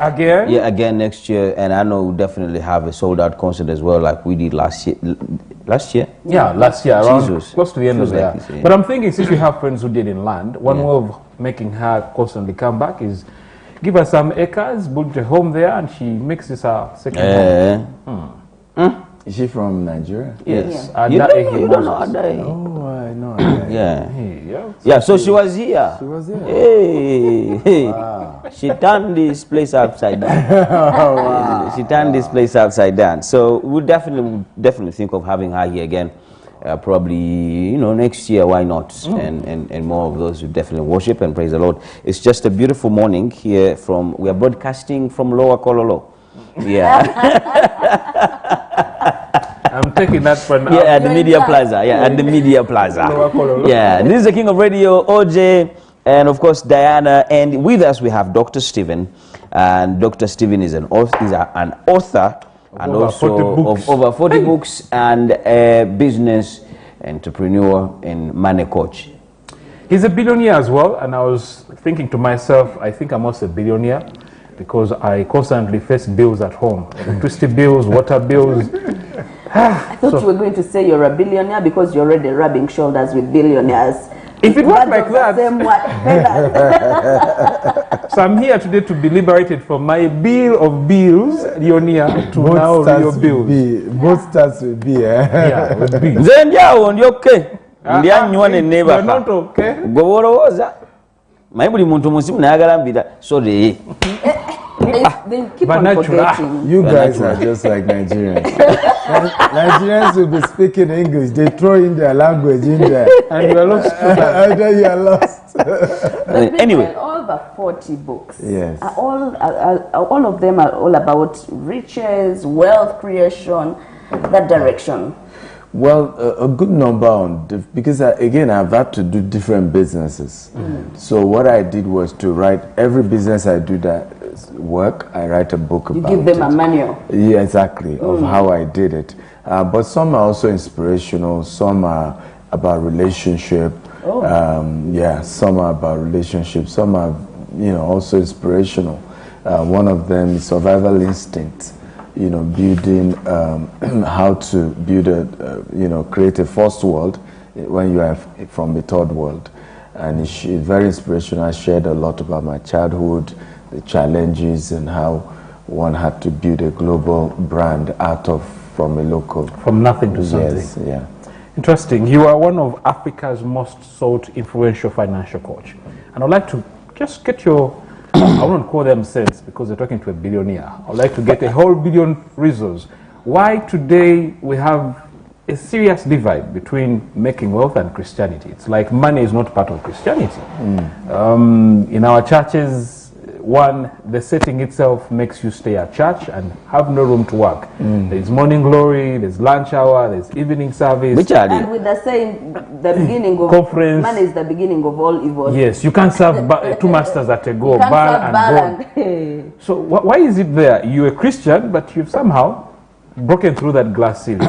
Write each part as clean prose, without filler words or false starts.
Again? Yeah, again next year, and I know we'll definitely have a sold-out concert as well, like we did last year. Last year? Yeah, last year, around close to the end of the year. Yeah. But I'm thinking, since you have friends who did in land, one way of making her constantly come back is give her some acres, build a home there, and she makes this her second home. Is she from Nigeria? Yes. Yeah. You don't know Adai. Oh, I know. Adai. Yeah, so she was here. She was here. Hey. Wow. She turned this place upside down. Wow. She turned this place upside down. So we'll definitely think of having her here again. Probably, next year, why not? And more of those who definitely worship and praise the Lord. It's just a beautiful morning here we are broadcasting from Lower Kololo. Yeah. I'm taking that for now. Yeah, at the Media Plaza. Yeah, at the Media Plaza. Yeah, this is the King of Radio, OJ, and of course Diana. And with us we have Dr. Stephen, and Dr. Stephen is an author, and also of over 40 books, and a business entrepreneur and money coach. He's a billionaire as well, and I was thinking to myself, I think I'm also a billionaire because I constantly face bills at home, electricity bills, water bills. I thought you were going to say you're a billionaire because you're already rubbing shoulders with billionaires. If it worked like that. So I'm here today to be liberated from my bill of bills, Leonia, to now your bills. Both starts with B, Yeah, with B. Then you're okay. You're not okay. My body muntu musimu nayagalambira sorry. They keep on forgetting. You guys are just like Nigerians. Nigerians will be speaking English. They throw in their language in there. And you are lost. And then you are lost. Anyway. Over 40 books. Yes. All of them are all about riches, wealth creation, that direction. Well, a good number on because again I've had to do different businesses. So what I did was to write every business I do that work. I write a book about it. You give them a manual. Yeah, exactly, of how I did it. But some are also inspirational. Some are about relationship. Yeah, some are about relationships. Some are, also inspirational. One of them is survival instinct. Building how to build create a first world when you are from the third world. And it's very inspirational. I shared a lot about my childhood, the challenges, and how one had to build a global brand from a local. From nothing to something. Yes, yeah. Interesting. You are one of Africa's most sought influential financial coach. And I'd like to just get your, I won't call them cents because they're talking to a billionaire. I'd like to get a whole billion reasons why today we have a serious divide between making wealth and Christianity. It's like money is not part of Christianity. In our churches, the setting itself makes you stay at church and have no room to work. There's morning glory, there's lunch hour, there's evening service. And with the saying, the beginning of conference. Man is the beginning of all evil. Yes, you can't serve two masters at a go, Baal and God. So why is it there? You're a Christian, but you've somehow broken through that glass ceiling.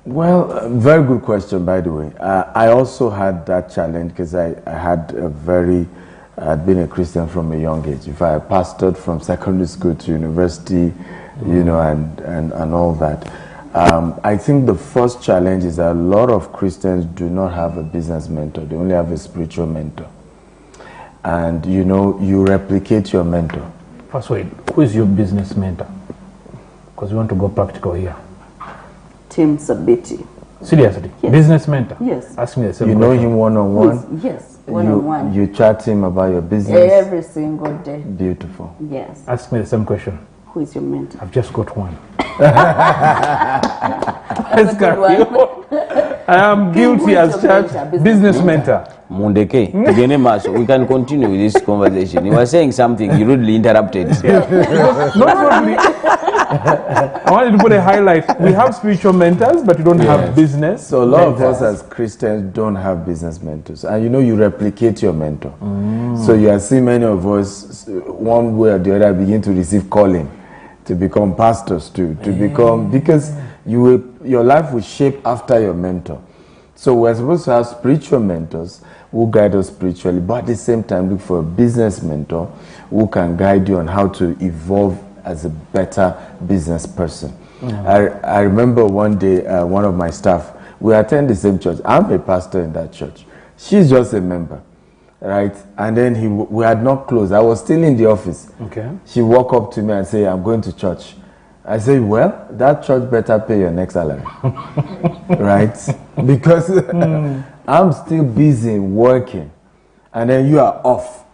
Well, very good question, by the way. I also had that challenge because I had been a Christian from a young age. In fact, I pastored from secondary school to university, and all that. I think the first challenge is that a lot of Christians do not have a business mentor. They only have a spiritual mentor. And, you replicate your mentor. First, wait, who is your business mentor? Because we want to go practical here. Tim Sabiti. Seriously? Yes. Business mentor? Yes. Ask me the same question. You know him one-on-one? Yes, one-on-one. You chat him about your business? Every single day. Beautiful. Yes. Ask me the same question. Who is your mentor? I've just got one. Let's carry on. I am guilty as church. Business mentor. Mundeke, we can continue with this conversation. You were saying something, you rudely interrupted. Not rudely. I wanted to put a highlight. We have spiritual mentors, but we don't have business. So a lot of us as Christians don't have business mentors. And you replicate your mentor. So you are seeing many of us, one way or the other, begin to receive calling to become pastors too, to become, because your life will shape after your mentor. So we're supposed to have spiritual mentors who guide us spiritually, but at the same time look for a business mentor who can guide you on how to evolve as a better business person. I remember one day one of my staff, we attend the same church. I'm a pastor in that church. She's just a member, right? And then we had not closed. I was still in the office. Okay. She walked up to me and said, I'm going to church. I say, well, that church better pay your next salary, right? Because I'm still busy working, and then you are off,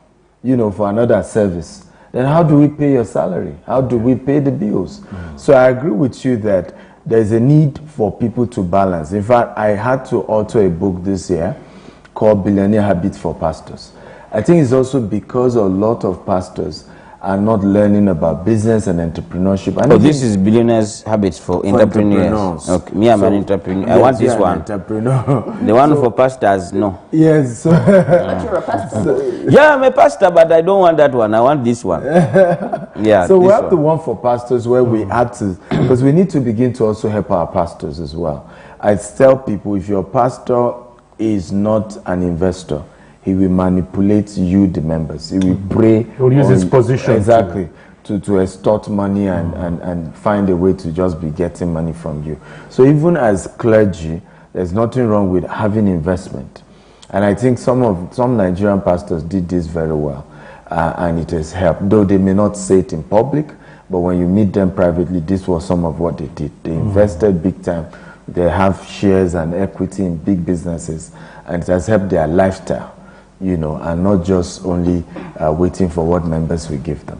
you know, for another service. Then how do we pay your salary? How do we pay the bills? So I agree with you that there's a need for people to balance. In fact, I had to author a book this year called Billionaire Habits for Pastors. I think it's also because a lot of pastors are not learning about business and entrepreneurship. And this is Billionaire's Habits for Entrepreneurs. Okay. Me, I'm an entrepreneur. I want this one. Entrepreneur. The one for pastors, no. Yes. So But you're a pastor. Yeah, I'm a pastor, but I don't want that one. I want this one. Yeah. So we have the one for pastors where we had to, because we need to begin to also help our pastors as well. I tell people, if your pastor is not an investor, he will manipulate you, the members. He will pray. He will use his position. Exactly. To extort money and find a way to just be getting money from you. So even as clergy, there's nothing wrong with having investment. And I think some Nigerian pastors did this very well. And it has helped. Though they may not say it in public, but when you meet them privately, this was some of what they did. They invested big time. They have shares and equity in big businesses. And it has helped their lifestyle, you know, and not just only waiting for what members will give them.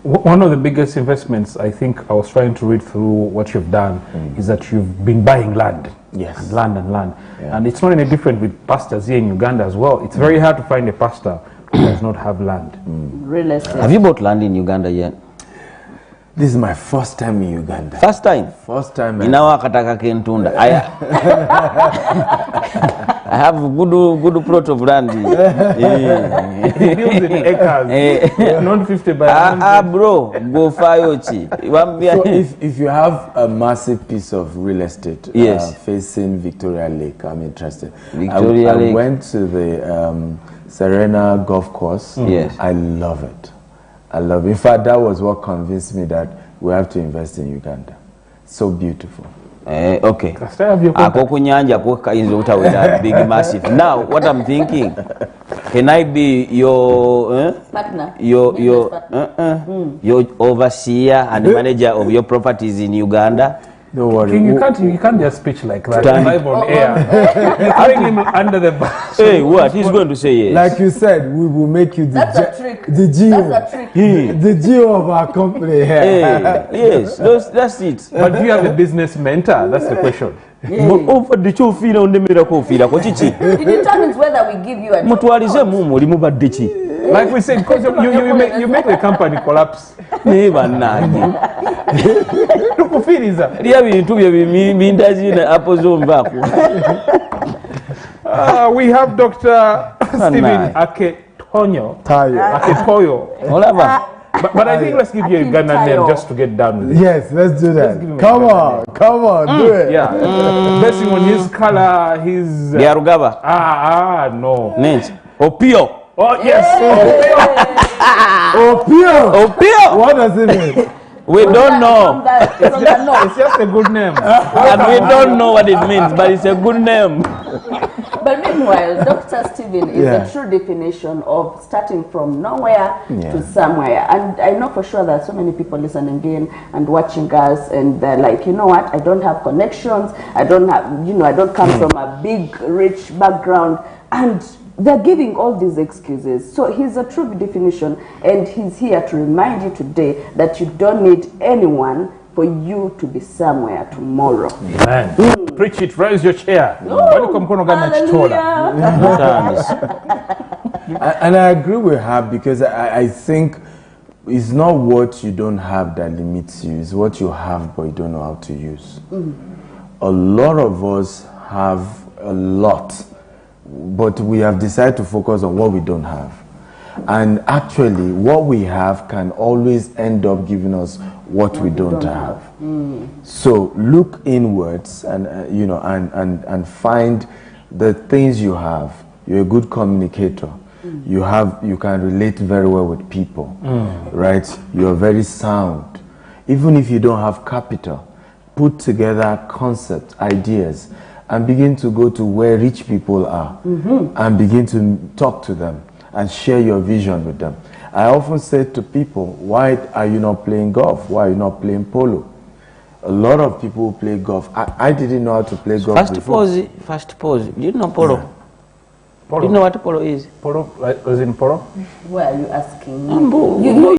One of the biggest investments, I think I was trying to read through what you've done, is that you've been buying land. Yes. And land and land. Yeah. And it's not any different with pastors here in Uganda as well. It's very hard to find a pastor who does not have land. Real estate. Have you bought land in Uganda yet? This is my first time in Uganda. First time? First time. Inawa kataka kentunda. I have a good plot of land. He deals in acres, not 50 by 100. Bro, go fayochi. So if you have a massive piece of real estate Yes. facing Victoria Lake, I'm interested. Victoria I Lake. went to the Serena golf course. Yes. I love it. I love it. In fact, that was what convinced me that we have to invest in Uganda. So beautiful. Okay. Still have your contact. Big massive. Now, what I'm thinking, can I be your Partner. your overseer and manager of your properties in Uganda? Don't worry. You can't just speech like that. Stand- Live on air. Throwing him under the bus. Hey, what? He's going to say yes. Like you said, we will make you That's a trick. the GO. That's a trick. The GO of our company. Hey, yes, that's it. But do you have a business mentor? That's the question. Over the two feet on the miracle feeder. It determines whether we give you a job. Mutwalize mumu limu baddechi. Like we said, because you make the company collapse. Neba nanye. Tukufiriza. Lya bintu bye bindazina apozomba ku. We have Dr. Stephen Akintayo. Olaba. But I think let's give you a Uganda name just to get down with it. Yes, let's do that. give him a Come Uganda on, do it. Yeah. Basing on his color, his... Byarugaba. No. Nent. Opio. Oh, yes. Opio. What does it mean? We don't know. It's just a good name. And we don't know what it means, but it's a good name. But meanwhile, Dr. Stephen is Yeah. a true definition of starting from nowhere to somewhere. And I know for sure that so many people listening in and watching us, and they're like, you know what, I don't have connections, I don't have, I don't come from a big, rich background. And they're giving all these excuses. So he's a true definition, and he's here to remind you today that you don't need anyone for you to be somewhere tomorrow. Man. Preach it, raise your chair. And I agree with her, because I think it's not what you don't have that limits you, it's what you have but you don't know how to use. A lot of us have a lot, but we have decided to focus on what we don't have. And actually, what we have can always end up giving us what we don't have. So look inwards and and find the things you have, you're a good communicator. You can relate very well with people, right? You're very sound. Even if you don't have capital, put together concepts, ideas, and begin to go to where rich people are and begin to talk to them and share your vision with them. I often say to people, why are you not playing golf? Why are you not playing polo? A lot of people who play golf. I didn't know how to play golf before. First pause. Do you know polo? Yeah. Polo. Do you know what polo is? Polo, like, as in polo? Where are you asking me? You know